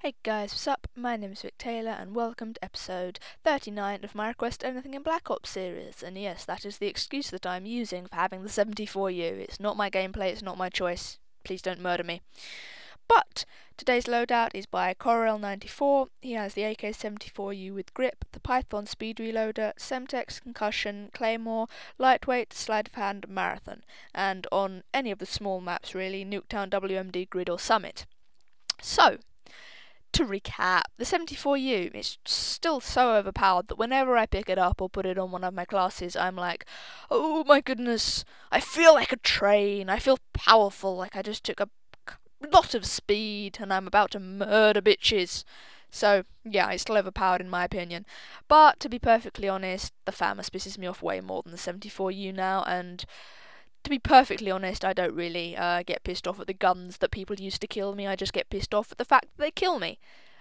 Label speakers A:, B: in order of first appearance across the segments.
A: Hey guys, what's up? My name is Vic Taylor and welcome to episode 39 of my Request Anything in Black Ops series. And yes, that is the excuse that I'm using for having the 74u. It's not my gameplay, it's not my choice. Please don't murder me. But today's loadout is by Corel94. He has the AK74u with grip, the Python speed reloader, Semtex, Concussion, Claymore, lightweight, sleight of hand, marathon. And on any of the small maps really, Nuketown, WMD, Grid or Summit. So, to recap, the 74u is still so overpowered that whenever I pick it up or put it on one of my classes, I'm like, oh my goodness, I feel like a train, I feel powerful, like I just took a lot of speed and I'm about to murder bitches. So, yeah, it's still overpowered in my opinion. But, to be perfectly honest, the FAMAS pisses me off way more than the 74u now, and to be perfectly honest, I don't really get pissed off at the guns that people use to kill me. I just get pissed off at the fact that they kill me.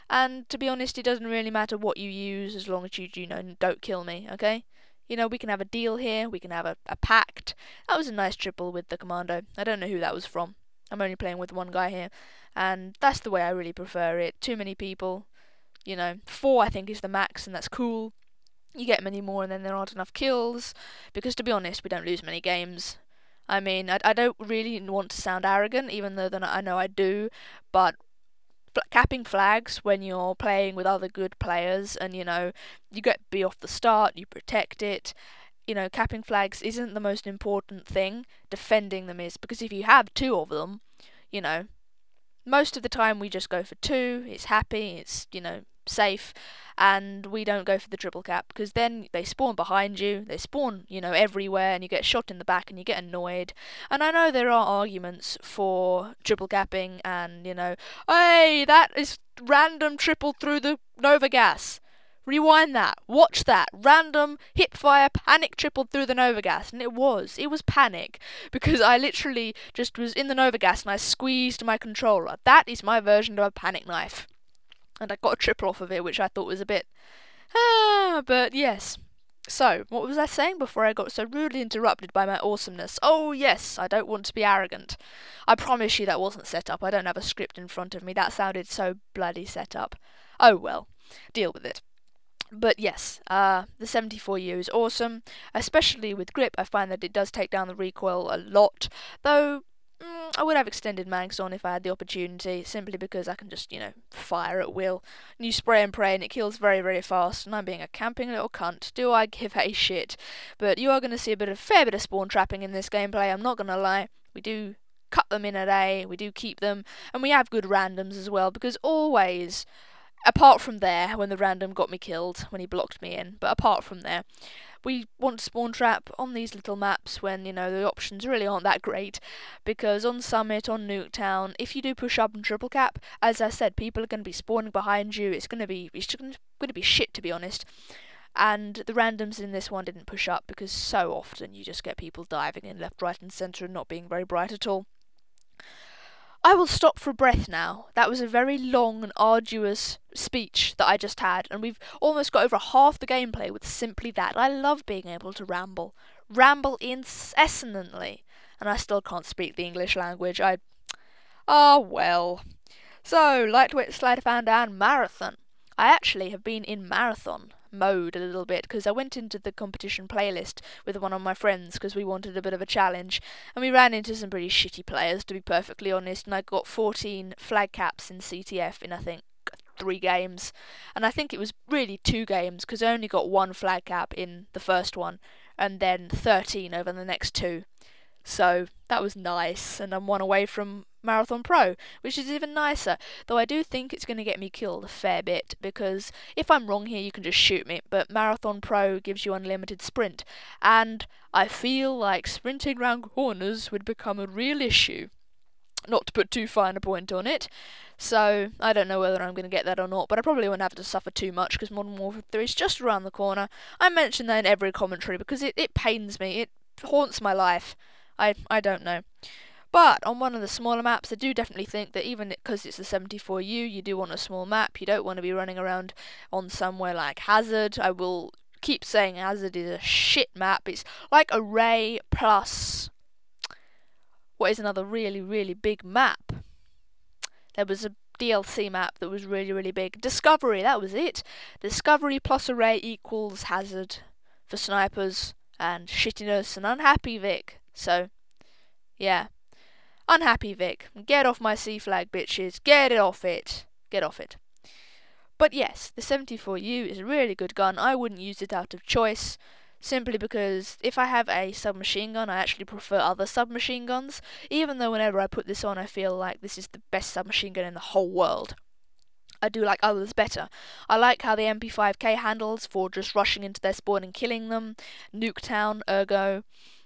A: And to be honest, it doesn't really matter what you use as long as you don't kill me, okay? We can have a deal here, we can have a pact. That was a nice triple with the commando. I don't know who that was from. I'm only playing with one guy here. And that's the way I really prefer it. Too many people. 4 I think is the max, and that's cool. You get many more and then there aren't enough kills. Because to be honest, we don't lose many games. I mean, I don't really want to sound arrogant, even though I know I do, but capping flags when you're playing with other good players and, you get B off the start, you protect it, capping flags isn't the most important thing, defending them is, because if you have 2 of them, most of the time we just go for 2, it's happy, it's, safe, and we don't go for the triple cap, because then they spawn behind you, they spawn, everywhere, and you get shot in the back and you get annoyed. And I know there are arguments for triple capping and, hey, that is random triple through the Nova gas. Rewind that, watch that, random hipfire panic triple through the Nova gas, and it was panic, because I literally just was in the Nova gas and I squeezed my controller. That is my version of a panic knife. And I got a triple off of it, which I thought was a bit... but yes. So, what was I saying before I got so rudely interrupted by my awesomeness? Oh yes, I don't want to be arrogant. I promise you that wasn't set up. I don't have a script in front of me. That sounded so bloody set up. Oh well, deal with it. But yes, the 74u is awesome, especially with grip. I find that it does take down the recoil a lot, though I would have extended mags on if I had the opportunity, simply because I can just, fire at will. And you spray and pray and it kills very, very fast, and I'm being a camping little cunt. Do I give a shit? But you are going to see a fair bit of spawn trapping in this gameplay, I'm not going to lie. We do cut them in a day, we do keep them, and we have good randoms as well, because always... Apart from there, when the random got me killed, when he blocked me in, but apart from there, we want to spawn trap on these little maps when, the options really aren't that great, because on Summit, on Nuketown, if you do push up and triple cap, as I said, people are going to be spawning behind you, it's going to be shit, to be honest. And the randoms in this one didn't push up, because so often you just get people diving in left, right and centre and not being very bright at all. I will stop for breath now. That was a very long and arduous speech that I just had, and we've almost got over half the gameplay with simply that. I love being able to ramble. Ramble incessantly. And I still can't speak the English language. Well. So, lightweight, sleight of hand and marathon. I actually have been in marathon mode a little bit, because I went into the competition playlist with one of my friends because we wanted a bit of a challenge, and we ran into some pretty shitty players, to be perfectly honest, and I got 14 flag caps in CTF in I think 3 games, and I think it was really 2 games because I only got 1 flag cap in the first one and then 13 over the next 2. So that was nice, and I'm 1 away from Marathon Pro, which is even nicer, though I do think it's going to get me killed a fair bit, because if I'm wrong here you can just shoot me, but Marathon Pro gives you unlimited sprint, and I feel like sprinting round corners would become a real issue, not to put too fine a point on it. So I don't know whether I'm going to get that or not, but I probably won't have to suffer too much because Modern Warfare 3 is just around the corner. I mention that in every commentary because it pains me, it haunts my life. I don't know. But on one of the smaller maps, I do definitely think that even because it's the 74u, you do want a small map. You don't want to be running around on somewhere like Hazard. I will keep saying Hazard is a shit map. It's like Array plus... what is another really, really big map? There was a DLC map that was really, really big. Discovery, that was it. Discovery plus array equals hazard for snipers and shittiness and unhappy Vic. So, yeah. Unhappy Vic. Get off my C flag, bitches. Get it off it. Get off it. But yes, the 74u is a really good gun. I wouldn't use it out of choice, simply because if I have a submachine gun, I actually prefer other submachine guns, even though whenever I put this on, I feel like this is the best submachine gun in the whole world. I do like others better. I like how the MP5K handles for just rushing into their spawn and killing them. Nuketown, ergo.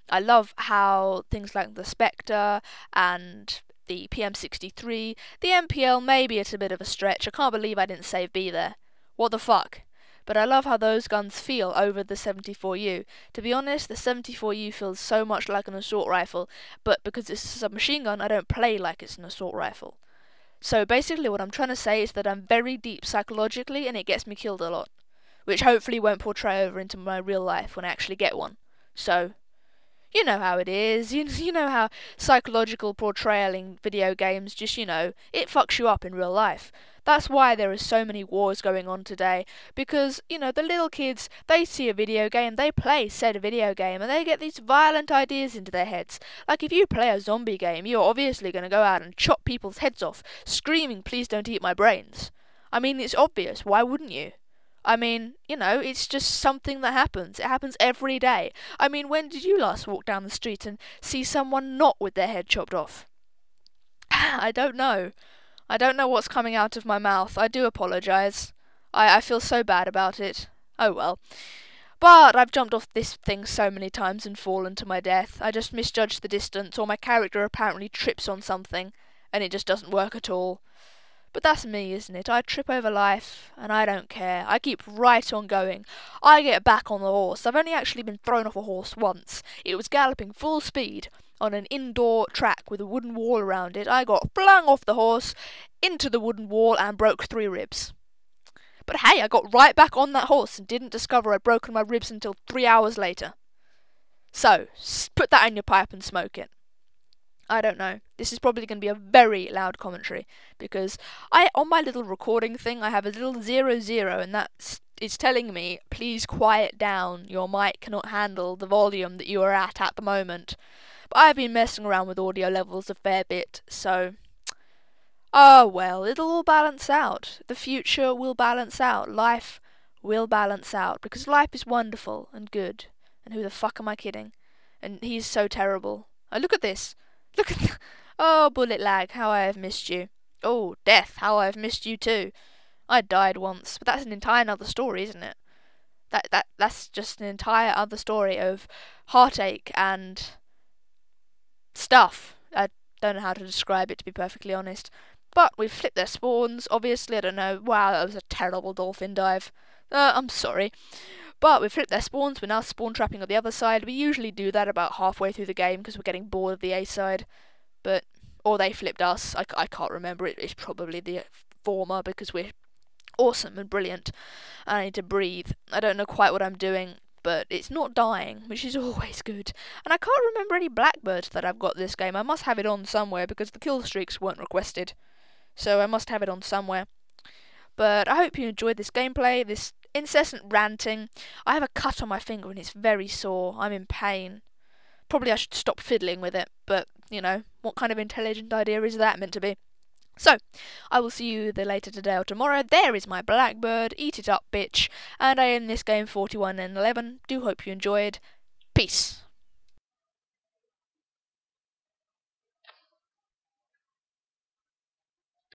A: I love how things like the Spectre and the PM63, the MPL maybe it's a bit of a stretch. I can't believe I didn't save B there. What the fuck? But I love how those guns feel over the 74u. To be honest, the 74u feels so much like an assault rifle, but because it's a submachine gun, I don't play like it's an assault rifle. So basically what I'm trying to say is that I'm very deep psychologically and it gets me killed a lot, which hopefully won't portray over into my real life when I actually get one. So, you know how it is, you know how psychological portrayal in video games just, it fucks you up in real life. That's why there are so many wars going on today, because, the little kids, they see a video game, they play said video game, and they get these violent ideas into their heads. Like, if you play a zombie game, you're obviously going to go out and chop people's heads off, screaming, "Please don't eat my brains." I mean, it's obvious, why wouldn't you? I mean, it's just something that happens. It happens every day. I mean, when did you last walk down the street and see someone not with their head chopped off? I don't know. I don't know what's coming out of my mouth. I do apologise. I feel so bad about it. Oh well. But I've jumped off this thing so many times and fallen to my death. I just misjudged the distance, or my character apparently trips on something, and it just doesn't work at all. But that's me, isn't it? I trip over life, and I don't care. I keep right on going. I get back on the horse. I've only actually been thrown off a horse once. It was galloping full speed on an indoor track with a wooden wall around it. I got flung off the horse into the wooden wall and broke 3 ribs. But hey, I got right back on that horse and didn't discover I'd broken my ribs until 3 hours later. So, put that in your pipe and smoke it. I don't know. This is probably going to be a very loud commentary, because on my little recording thing, I have a little 00, and it's telling me, please quiet down, your mic cannot handle the volume that you are at the moment. But I've been messing around with audio levels a fair bit, so, oh well, it'll all balance out. The future will balance out. Life will balance out, because life is wonderful and good. And who the fuck am I kidding? And he's so terrible. Oh, look at this. Look at oh, bullet lag, how I have missed you. Oh, death, how I have missed you too. I died once, but that's an entire other story, isn't it? That's just an entire other story of heartache and stuff. I don't know how to describe it, to be perfectly honest. But we've flipped their spawns, obviously. I don't know. Wow, that was a terrible dolphin dive. I'm sorry. But we've flipped their spawns, we're now spawn trapping on the other side. We usually do that about halfway through the game because we're getting bored of the A side. Or they flipped us, I can't remember. It's probably the former, because we're awesome and brilliant. I need to breathe. I don't know quite what I'm doing, but it's not dying, which is always good. And I can't remember any Blackbirds that I've got this game. I must have it on somewhere, because the kill streaks weren't requested. So I must have it on somewhere. But I hope you enjoyed this gameplay, this incessant ranting. I have a cut on my finger and it's very sore. I'm in pain. Probably I should stop fiddling with it, but, what kind of intelligent idea is that meant to be? So, I will see you either later today or tomorrow. There is my Blackbird. Eat it up, bitch. And I end this game 41-11. Do hope you enjoyed. Peace.